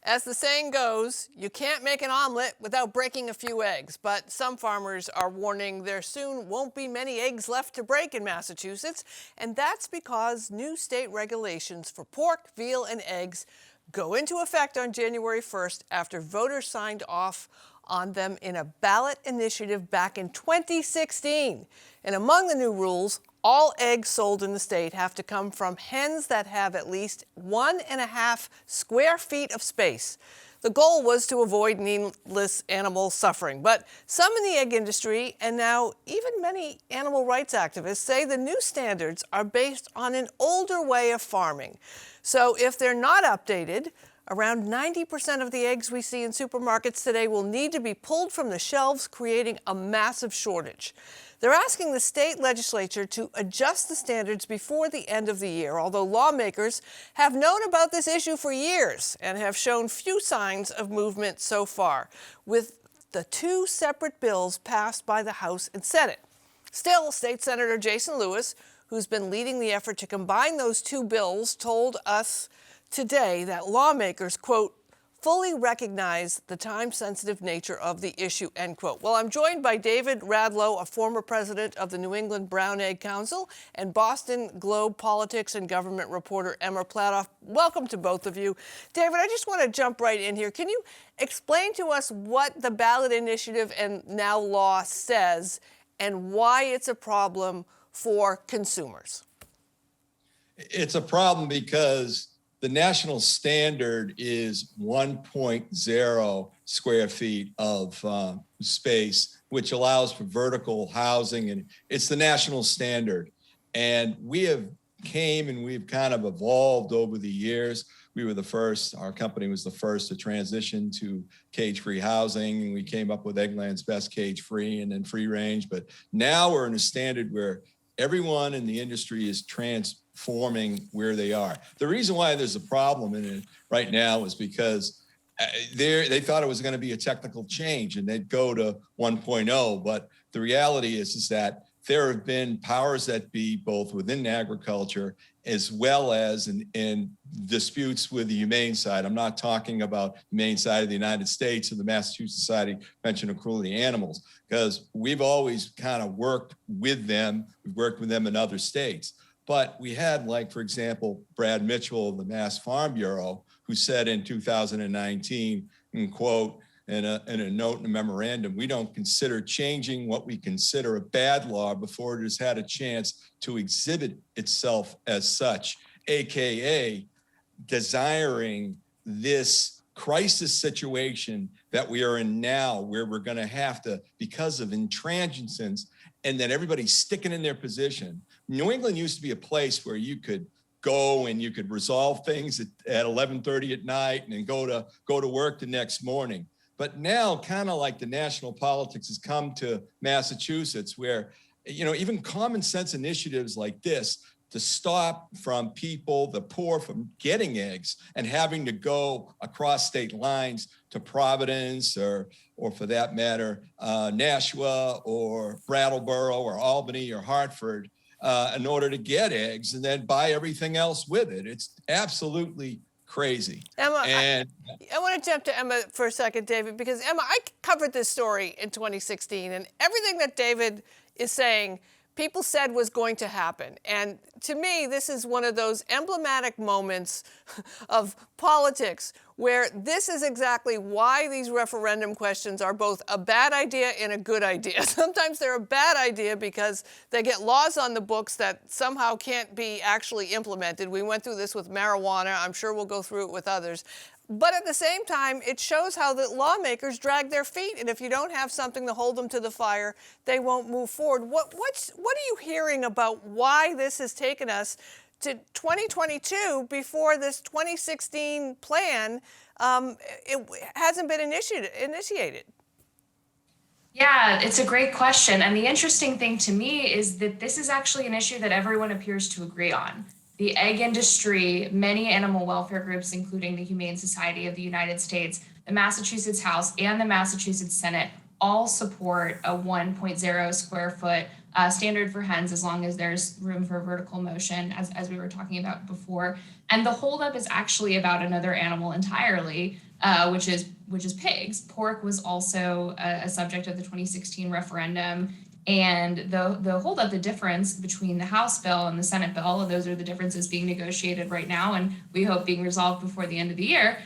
As the saying goes, you can't make an omelet without breaking a few eggs, but some farmers are warning there soon won't be many eggs left to break in Massachusetts, and that's because new state regulations for pork, veal, and eggs go into effect on January 1st after voters signed off on them in a ballot initiative back in 2016. And among the new rules, all eggs sold in the state have to come from hens that have at least 1.5 square feet of space. The goal was to avoid needless animal suffering. But some in the egg industry, and now even many animal rights activists, say the new standards are based on an older way of farming. So if they're not updated, around 90% of the eggs we see in supermarkets today will need to be pulled from the shelves, creating a massive shortage. They're asking the state legislature to adjust the standards before the end of the year, although lawmakers have known about this issue for years and have shown few signs of movement so far, with the two separate bills passed by the House and Senate. Still, State Senator Jason Lewis, who's been leading the effort to combine those two bills, told us today that lawmakers, quote, fully recognize the time-sensitive nature of the issue, end quote. Well, I'm joined by David Radlo, a former president of the New England Brown Egg Council, and Boston Globe politics and government reporter Emma Platoff. Welcome to both of you. David, I just want to jump right in here. Can you explain to us what the ballot initiative and now law says and why it's a problem for consumers? It's a problem because the national standard is 1.0 square feet of space, which allows for vertical housing, and it's the national standard. And we've kind of evolved over the years. We were the first, our company was the first to transition to cage-free housing, and we came up with Eggland's Best Cage-Free and then free range. But now we're in a standard where everyone in the industry is transforming where they are. The reason why there's a problem in it right now is because they thought it was going to be a technical change and they'd go to 1.0. But the reality is that there have been powers that be both within agriculture as well as in disputes with the humane side. I'm not talking about the humane side of the United States or the Massachusetts Society of Prevention of Cruelty to Animals, because we've always kind of worked with them. We've worked with them in other states. But we had, like, for example, Brad Mitchell of the Mass Farm Bureau, who said in 2019, and quote, in a note in a memorandum, we don't consider changing what we consider a bad law before it has had a chance to exhibit itself as such, AKA desiring this crisis situation that we are in now, where we're going to have to, because of intransigence, and then everybody's sticking in their position. New England used to be a place where you could go and you could resolve things at 11:30 at night and then go to work the next morning. But now, kind of like the national politics has come to Massachusetts, where, you know, even common sense initiatives like this to stop from people, the poor, from getting eggs and having to go across state lines to Providence or for that matter, Nashua or Brattleboro or Albany or Hartford in order to get eggs and then buy everything else with it. It's absolutely crazy. Emma, I want to jump to Emma for a second, David, because Emma, I covered this story in 2016, and everything that David is saying, people said was going to happen. And to me, this is one of those emblematic moments of politics where this is exactly why these referendum questions are both a bad idea and a good idea. Sometimes they're a bad idea because they get laws on the books that somehow can't be actually implemented. We went through this with marijuana. I'm sure we'll go through it with others. But at the same time, it shows how the lawmakers drag their feet, and if you don't have something to hold them to the fire, they won't move forward. What are you hearing about why this has taken us to 2022 before this 2016 plan it hasn't been initiated? Yeah, it's a great question. And the interesting thing to me is that this is actually an issue that everyone appears to agree on. The egg industry, many animal welfare groups, including the Humane Society of the United States, the Massachusetts House, and the Massachusetts Senate all support a 1.0 square foot standard for hens as long as there's room for vertical motion, as we were talking about before. And the holdup is actually about another animal entirely, which is pigs. Pork was also a subject of the 2016 referendum. And the holdup, the difference between the House bill and the Senate bill, and those are the differences being negotiated right now, and we hope being resolved before the end of the year,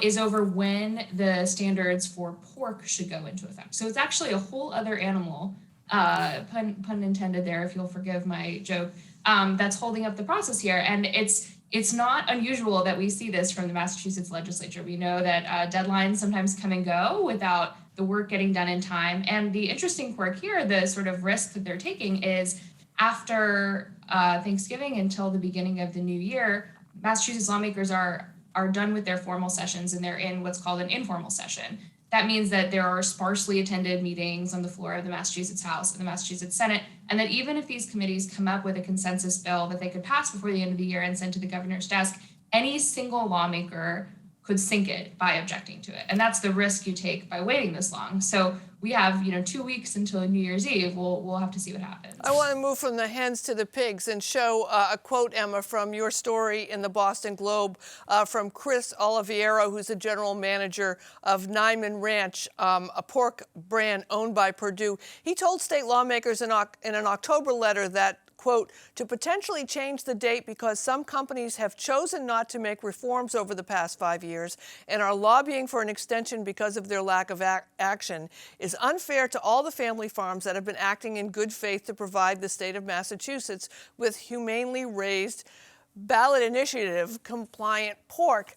is over when the standards for pork should go into effect. So it's actually a whole other animal, pun intended there, if you'll forgive my joke, that's holding up the process here. And it's not unusual that we see this from the Massachusetts legislature. We know that deadlines sometimes come and go without the work getting done in time. And the interesting quirk here, the sort of risk that they're taking is after Thanksgiving until the beginning of the new year, Massachusetts lawmakers are done with their formal sessions and they're in what's called an informal session. That means that there are sparsely attended meetings on the floor of the Massachusetts House and the Massachusetts Senate, and that even if these committees come up with a consensus bill that they could pass before the end of the year and send to the governor's desk, any single lawmaker could sink it by objecting to it. And that's the risk you take by waiting this long. So we have, 2 weeks until New Year's Eve. We'll have to see what happens. I want to move from the hens to the pigs and show a quote, Emma, from your story in the Boston Globe from Chris Oliviero, who's the general manager of Nyman Ranch, a pork brand owned by Purdue. He told state lawmakers in an October letter that, quote, to potentially change the date because some companies have chosen not to make reforms over the past 5 years and are lobbying for an extension because of their lack of action is unfair to all the family farms that have been acting in good faith to provide the state of Massachusetts with humanely raised, ballot initiative compliant pork.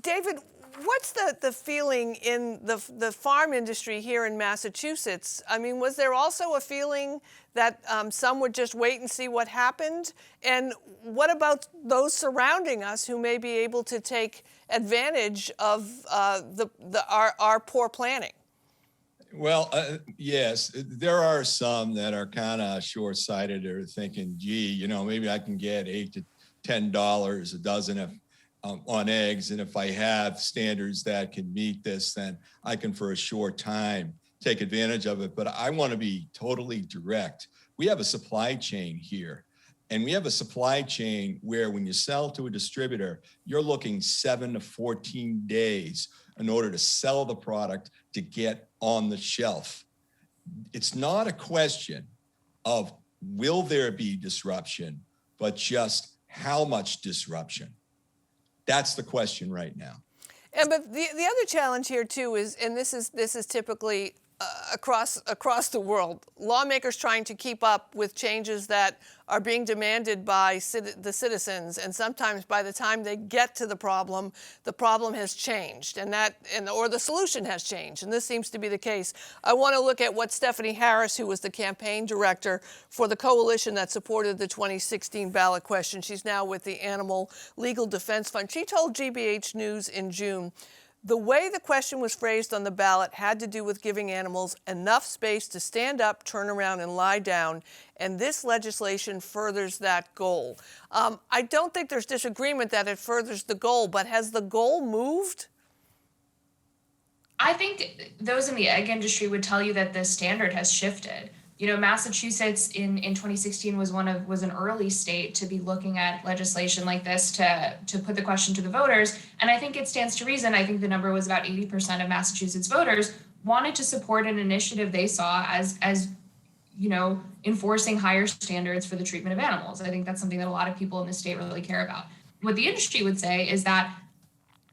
David, what's the feeling in the farm industry here in Massachusetts? I mean, was there also a feeling that some would just wait and see what happened? And what about those surrounding us who may be able to take advantage of our poor planning? Well, yes, there are some that are kind of short-sighted or thinking, gee, maybe I can get $8 to $10 a dozen on eggs. And if I have standards that can meet this, then I can, for a short time, take advantage of it. But I want to be totally direct. We have a supply chain here. And we have a supply chain where when you sell to a distributor, you're looking 7 to 14 days in order to sell the product to get on the shelf. It's not a question of will there be disruption, but just how much disruption. That's the question right now. But the other challenge here too is, and this is typically across the world, lawmakers trying to keep up with changes that are being demanded by the citizens, and sometimes by the time they get to the problem has changed, or the solution has changed, and this seems to be the case. I want to look at what Stephanie Harris, who was the campaign director for the coalition that supported the 2016 ballot question, she's now with the Animal Legal Defense Fund. She told GBH News in June, the way the question was phrased on the ballot had to do with giving animals enough space to stand up, turn around, and lie down, and this legislation furthers that goal. I don't think there's disagreement that it furthers the goal, but has the goal moved? I think those in the egg industry would tell you that the standard has shifted. Massachusetts in 2016 was an early state to be looking at legislation like this to put the question to the voters. And I think it stands to reason. I think the number was about 80% of Massachusetts voters wanted to support an initiative they saw as enforcing higher standards for the treatment of animals. I think that's something that a lot of people in the state really care about. What the industry would say is that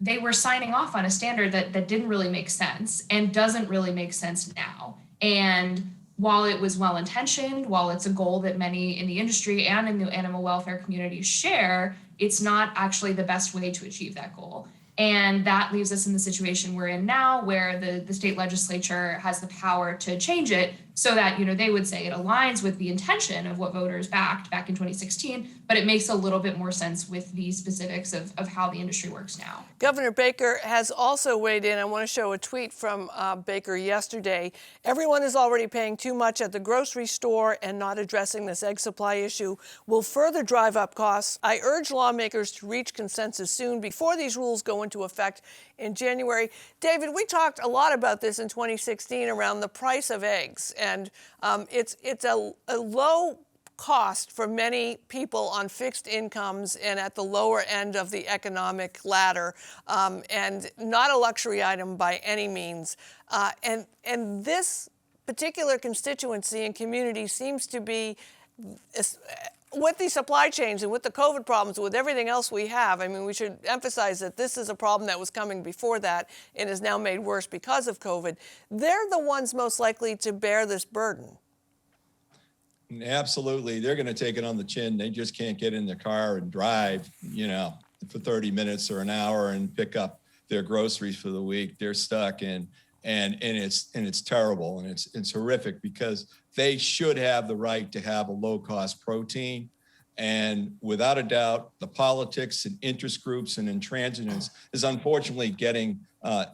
they were signing off on a standard that didn't really make sense and doesn't really make sense now. And while it was well-intentioned, while it's a goal that many in the industry and in the animal welfare community share, it's not actually the best way to achieve that goal. And that leaves us in the situation we're in now, where the state legislature has the power to change it so that, they would say it aligns with the intention of what voters backed back in 2016, but it makes a little bit more sense with the specifics of how the industry works now. Governor Baker has also weighed in. I want to show a tweet from Baker yesterday. Everyone is already paying too much at the grocery store, and not addressing this egg supply issue will further drive up costs. I urge lawmakers to reach consensus soon before these rules go into effect in January. David, we talked a lot about this in 2016 around the price of eggs. and it's a low cost for many people on fixed incomes and at the lower end of the economic ladder, and not a luxury item by any means. And this particular constituency and community seems to be, with the supply chains and with the COVID problems, with everything else we have, I mean, we should emphasize that this is a problem that was coming before that and is now made worse because of COVID. They're the ones most likely to bear this burden. Absolutely. They're going to take it on the chin. They just can't get in their car and drive, for 30 minutes or an hour and pick up their groceries for the week. They're stuck and it's terrible, and it's horrific, because they should have the right to have a low-cost protein. And without a doubt, the politics and interest groups and intransigence is unfortunately getting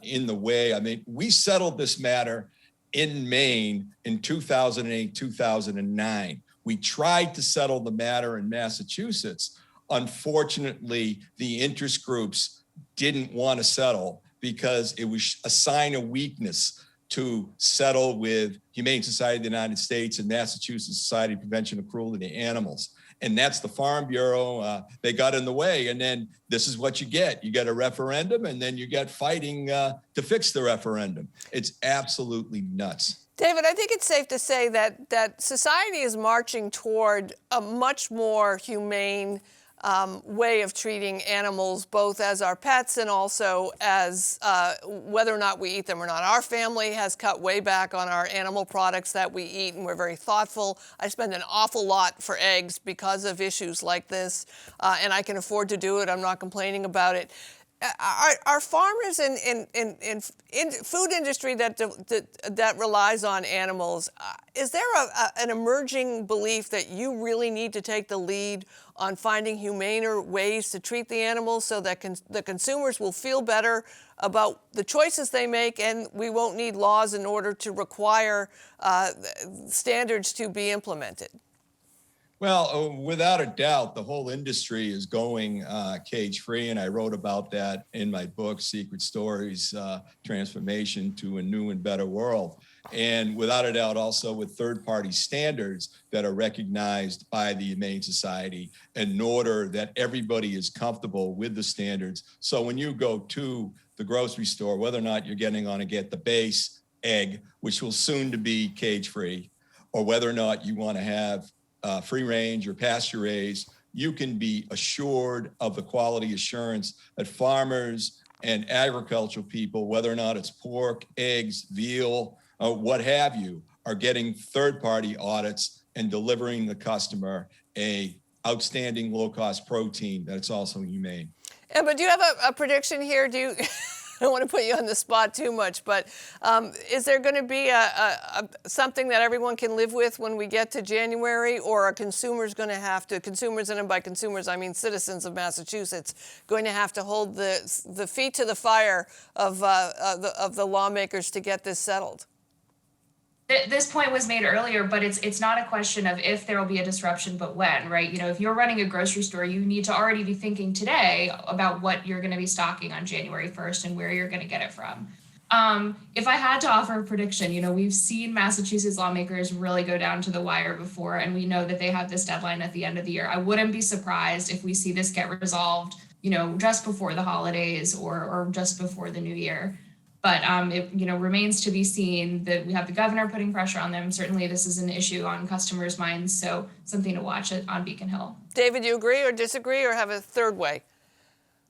in the way. I mean, we settled this matter in Maine in 2008, 2009. We tried to settle the matter in Massachusetts. Unfortunately, the interest groups didn't want to settle because it was a sign of weakness to settle with Humane Society of the United States and Massachusetts Society of Prevention of Cruelty to Animals. And that's the Farm Bureau. They got in the way. And then this is what you get. You get a referendum, and then you get fighting to fix the referendum. It's absolutely nuts. David, I think it's safe to say that society is marching toward a much more humane way of treating animals, both as our pets and also as whether or not we eat them or not. Our family has cut way back on our animal products that we eat, and we're very thoughtful. I spend an awful lot for eggs because of issues like this, and I can afford to do it. I'm not complaining about it. Are farmers in food industry that relies on animals, is there an emerging belief that you really need to take the lead on finding humaner ways to treat the animals so that the consumers will feel better about the choices they make, and we won't need laws in order to require standards to be implemented? Well, without a doubt, the whole industry is going cage-free, and I wrote about that in my book, Secret Stories, Transformation to a New and Better World. And without a doubt, also with third-party standards that are recognized by the Humane Society in order that everybody is comfortable with the standards. So when you go to the grocery store, whether or not you're getting on to get the base egg, which will soon to be cage-free, or whether or not you want to have free range or pasture raised, you can be assured of the quality assurance that farmers and agricultural people, whether or not it's pork, eggs, veal, what have you, are getting third-party audits and delivering the customer a outstanding low-cost protein that's also humane. But do you have a prediction here? I don't want to put you on the spot too much, but is there going to be something that everyone can live with when we get to January, or are consumers going to have to, and by consumers I mean citizens of Massachusetts, going to have to hold the feet to the fire of the lawmakers to get this settled? This point was made earlier, but it's not a question of if there will be a disruption, but when, right? If you're running a grocery store, you need to already be thinking today about what you're going to be stocking on January 1st and where you're going to get it from. If I had to offer a prediction, we've seen Massachusetts lawmakers really go down to the wire before, and we know that they have this deadline at the end of the year. I wouldn't be surprised if we see this get resolved, just before the holidays or just before the new year. But it remains to be seen that we have the governor putting pressure on them. Certainly, this is an issue on customers' minds, so something to watch on Beacon Hill. David, you agree or disagree, or have a third way?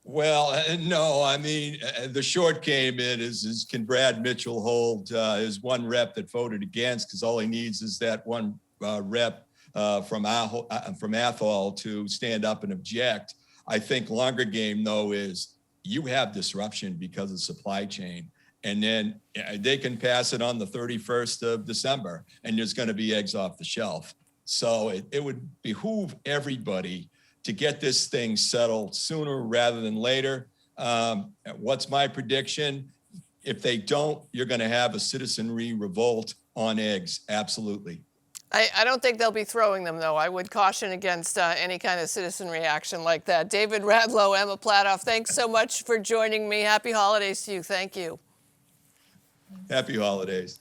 Well, no. I mean, the short game in is can Brad Mitchell hold his one rep that voted against? Because all he needs is that one rep from Athol to stand up and object. I think longer game, though, is you have disruption because of supply chain. And then they can pass it on the 31st of December, and there's going to be eggs off the shelf. So it would behoove everybody to get this thing settled sooner rather than later. What's my prediction? If they don't, you're going to have a citizenry revolt on eggs. Absolutely. I don't think they'll be throwing them, though. I would caution against any kind of citizenry action like that. David Radlo, Emma Platoff, thanks so much for joining me. Happy holidays to you. Thank you. Happy holidays.